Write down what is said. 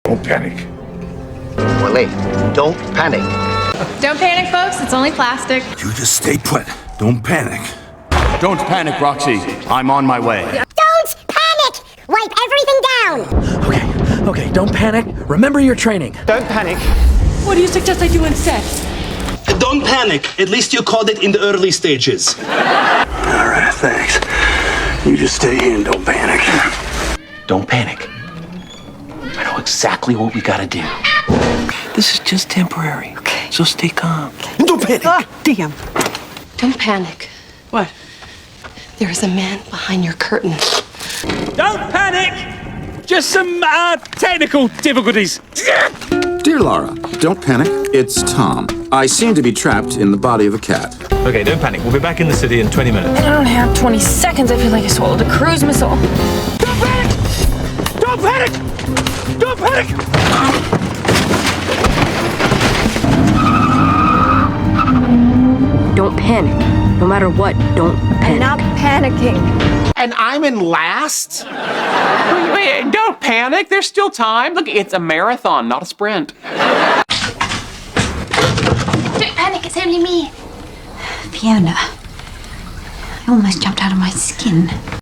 Don't panic. Wale, don't panic. Don't panic, folks. It's only plastic. You just stay put. Don't panic. Don't panic, Roxy. I'm on my way. Don't panic! Wipe everything down! Okay, don't panic. Remember your training. Don't panic. What do you suggest I do instead? Don't panic. At least you caught it in the early stages. All right, thanks. You just stay here and don't panic. Don't panic. I know exactly what we gotta do. This is just temporary. Okay. So stay calm. Don't panic. Damn. Don't panic. What? There is a man behind your curtain. Don't panic! Just some technical difficulties. Dear Laura, don't panic. It's Tom. I seem to be trapped in the body of a cat. Okay, don't panic. We'll be back in the city in 20 minutes. I don't have 20 seconds. I feel like I swallowed a cruise missile. Don't panic! Don't panic! Don't panic! Don't panic. No matter what, don't panic. I'm not panicking. And I'm in last? Wait, don't panic. There's still time. Look, it's a marathon, not a sprint. Don't panic, it's only me. Fiona. I almost jumped out of my skin.